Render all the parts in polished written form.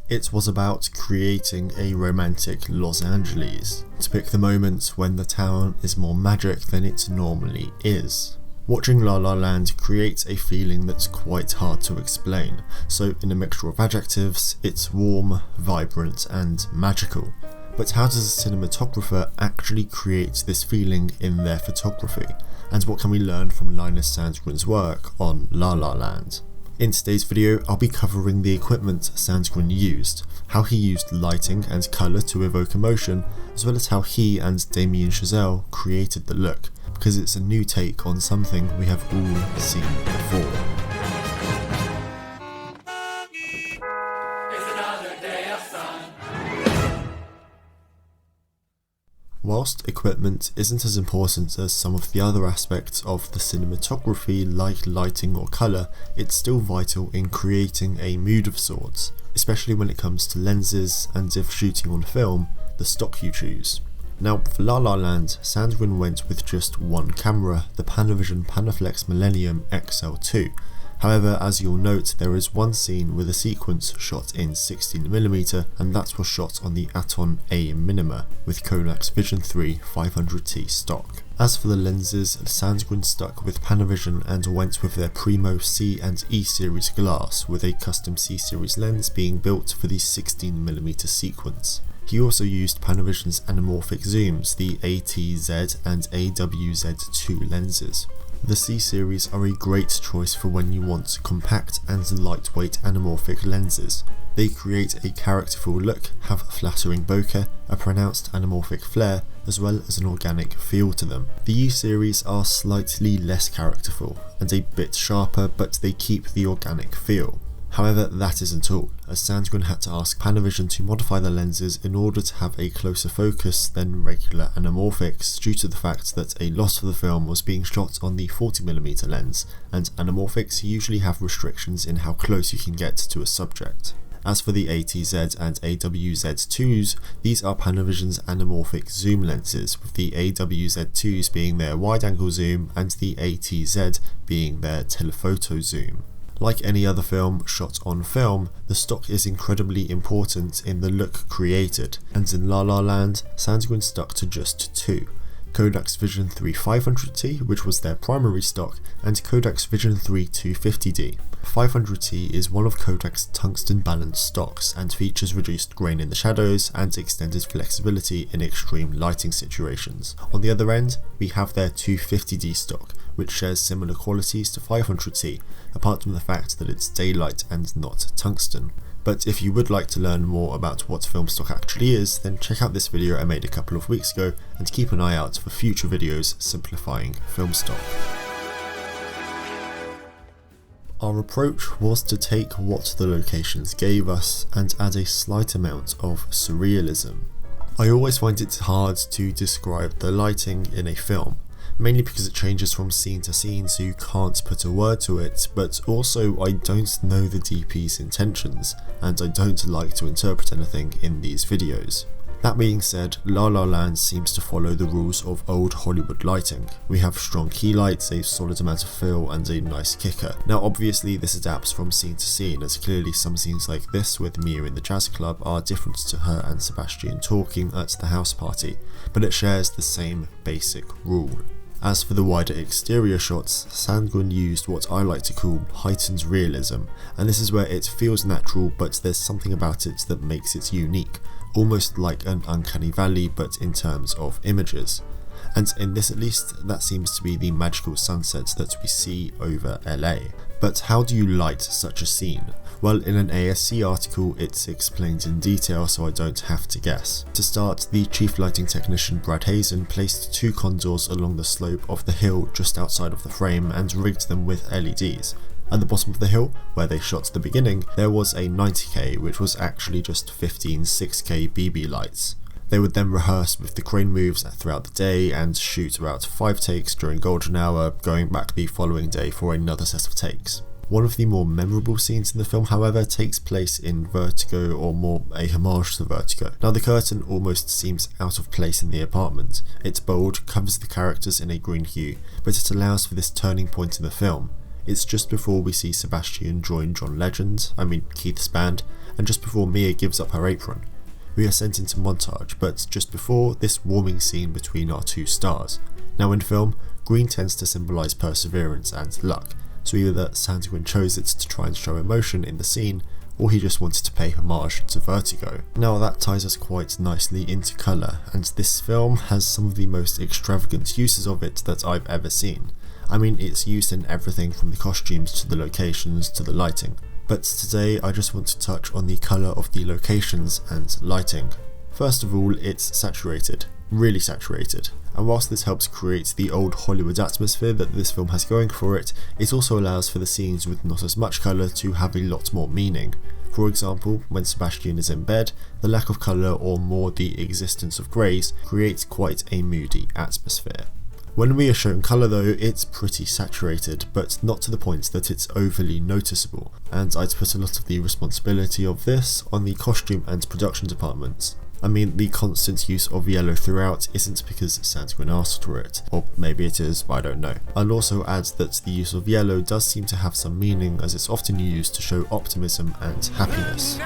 It was about creating a romantic Los Angeles, to pick the moment when the town is more magic than it normally is. Watching La La Land creates a feeling that's quite hard to explain, so in a mixture of adjectives, it's warm, vibrant and magical. But how does a cinematographer actually create this feeling in their photography? And what can we learn from Linus Sandgren's work on La La Land? In today's video, I'll be covering the equipment Sandgren used, how he used lighting and colour to evoke emotion, as well as how he and Damien Chazelle created the look, because it's a new take on something we have all seen before. Whilst equipment isn't as important as some of the other aspects of the cinematography like lighting or colour, it's still vital in creating a mood of sorts, especially when it comes to lenses and, if shooting on film, the stock you choose. Now, for La La Land, Sandgren went with just one camera, the Panavision Panaflex Millennium XL2. However, as you'll note, there is one scene with a sequence shot in 16mm, and that was shot on the Aton A Minima with Kodak's Vision 3 500T stock. As for the lenses, Sandgren stuck with Panavision and went with their Primo C and E series glass, with a custom C series lens being built for the 16mm sequence. He also used Panavision's anamorphic zooms, the ATZ and AWZ2 lenses. The C-series are a great choice for when you want compact and lightweight anamorphic lenses. They create a characterful look, have flattering bokeh, a pronounced anamorphic flare, as well as an organic feel to them. The U-series are slightly less characterful and a bit sharper, but they keep the organic feel. However, that isn't all, as Sandgren had to ask Panavision to modify the lenses in order to have a closer focus than regular anamorphics, due to the fact that a lot of the film was being shot on the 40mm lens, and anamorphics usually have restrictions in how close you can get to a subject. As for the ATZ and AWZ2s, these are Panavision's anamorphic zoom lenses, with the AWZ2s being their wide-angle zoom and the ATZ being their telephoto zoom. Like any other film shot on film, the stock is incredibly important in the look created, and in La La Land, Sandgren stuck to just two: Kodak's Vision 3 500T, which was their primary stock, and Kodak's Vision 3 250D. 500T is one of Kodak's tungsten balanced stocks and features reduced grain in the shadows and extended flexibility in extreme lighting situations. On the other end, we have their 250D stock, which shares similar qualities to 500T, apart from the fact that it's daylight and not tungsten. But if you would like to learn more about what film stock actually is, then check out this video I made a couple of weeks ago, and keep an eye out for future videos simplifying film stock. Our approach was to take what the locations gave us and add a slight amount of surrealism. I always find it hard to describe the lighting in a film, mainly because it changes from scene to scene, so you can't put a word to it, but also I don't know the DP's intentions, and I don't like to interpret anything in these videos. That being said, La La Land seems to follow the rules of old Hollywood lighting. We have strong key lights, a solid amount of fill, and a nice kicker. Now obviously this adapts from scene to scene, as clearly some scenes like this with Mia in the jazz club are different to her and Sebastian talking at the house party, but it shares the same basic rule. As for the wider exterior shots, Sandgren used what I like to call heightened realism, and this is where it feels natural but there's something about it that makes it unique, almost like an uncanny valley but in terms of images. And in this at least, that seems to be the magical sunset that we see over LA. But how do you light such a scene? Well, in an ASC article it's explained in detail, so I don't have to guess. To start, the chief lighting technician Brad Hazen placed two condors along the slope of the hill just outside of the frame and rigged them with LEDs. At the bottom of the hill, where they shot the beginning, there was a 90K, which was actually just 15 6K BB lights. They would then rehearse with the crane moves throughout the day and shoot about 5 takes during golden hour, going back the following day for another set of takes. One of the more memorable scenes in the film, however, takes place in Vertigo, or more a homage to Vertigo. Now the curtain almost seems out of place in the apartment. It's bold, covers the characters in a green hue, but it allows for this turning point in the film. It's just before we see Sebastian join John Legend, Keith's band, and just before Mia gives up her apron. We are sent into montage, but just before this warming scene between our two stars. Now in film, green tends to symbolise perseverance and luck, so either Sandgren chose it to try and show emotion in the scene, or he just wanted to pay homage to Vertigo. Now that ties us quite nicely into colour, and this film has some of the most extravagant uses of it that I've ever seen. I mean, it's used in everything from the costumes to the locations to the lighting. But today I just want to touch on the colour of the locations and lighting. First of all, it's saturated, really saturated, and whilst this helps create the old Hollywood atmosphere that this film has going for it, it also allows for the scenes with not as much colour to have a lot more meaning. For example, when Sebastian is in bed, the lack of colour or more the existence of greys creates quite a moody atmosphere. When we are shown colour though, it's pretty saturated, but not to the point that it's overly noticeable, and I'd put a lot of the responsibility of this on the costume and production departments. I mean, the constant use of yellow throughout isn't because Sandgren asked for it, or maybe it is, I don't know. I'll also add that the use of yellow does seem to have some meaning, as it's often used to show optimism and happiness.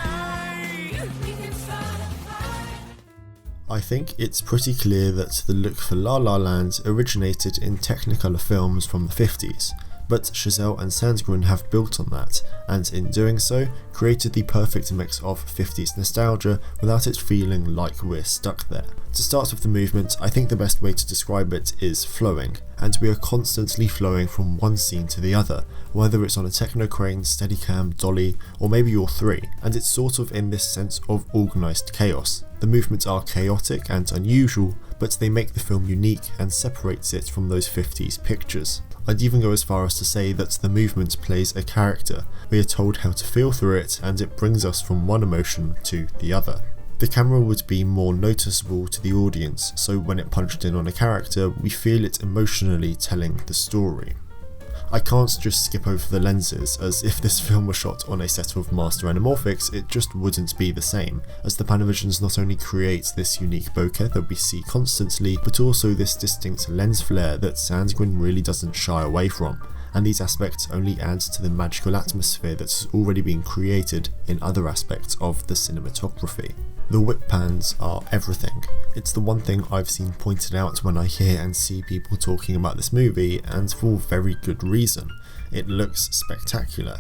I think it's pretty clear that the look for La La Land originated in Technicolor films from the 50s, but Chazelle and Sandgren have built on that, and in doing so, created the perfect mix of 50s nostalgia without it feeling like we're stuck there. To start with the movement, I think the best way to describe it is flowing, and we are constantly flowing from one scene to the other, whether it's on a techno crane, steadicam, dolly, or maybe all three, and it's sort of in this sense of organised chaos. The movements are chaotic and unusual, but they make the film unique and separates it from those 50s pictures. I'd even go as far as to say that the movement plays a character. We are told how to feel through it, and it brings us from one emotion to the other. The camera would be more noticeable to the audience, so when it punched in on a character, we feel it emotionally telling the story. I can't just skip over the lenses, as if this film were shot on a set of master anamorphics, it just wouldn't be the same, as the Panavisions not only create this unique bokeh that we see constantly, but also this distinct lens flare that Sandgren really doesn't shy away from, and these aspects only add to the magical atmosphere that's already been created in other aspects of the cinematography. The whip pans are everything. It's the one thing I've seen pointed out when I hear and see people talking about this movie, and for very good reason. It looks spectacular.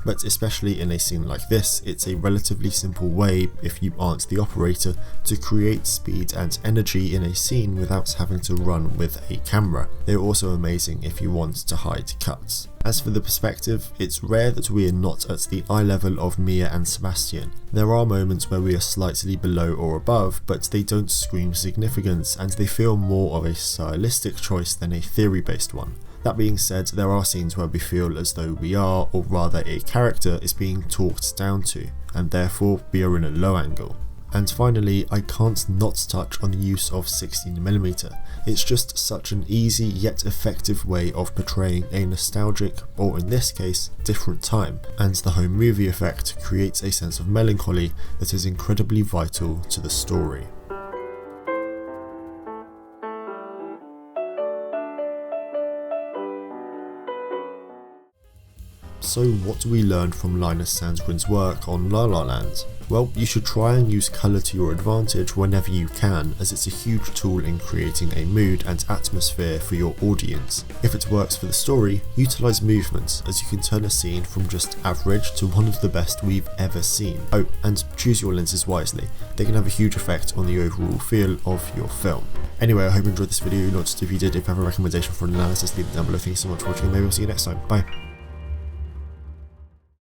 But especially in a scene like this, it's a relatively simple way, if you aren't the operator, to create speed and energy in a scene without having to run with a camera. They're also amazing if you want to hide cuts. As for the perspective, it's rare that we are not at the eye level of Mia and Sebastian. There are moments where we are slightly below or above, but they don't scream significance, and they feel more of a stylistic choice than a theory-based one. That being said, there are scenes where we feel as though we are, or rather a character is being talked down to, and therefore we are in a low angle. And finally, I can't not touch on the use of 16mm. It's just such an easy yet effective way of portraying a nostalgic, or in this case, different time, and the home movie effect creates a sense of melancholy that is incredibly vital to the story. So what do we learn from Linus Sandgren's work on La La Land? Well, you should try and use colour to your advantage whenever you can, as it's a huge tool in creating a mood and atmosphere for your audience. If it works for the story, utilise movements, as you can turn a scene from just average to one of the best we've ever seen. Oh, and choose your lenses wisely, they can have a huge effect on the overall feel of your film. Anyway, I hope you enjoyed this video, not just if you did, if you have a recommendation for an analysis, leave it down below. Thank you so much for watching, and maybe I'll see you next time. Bye.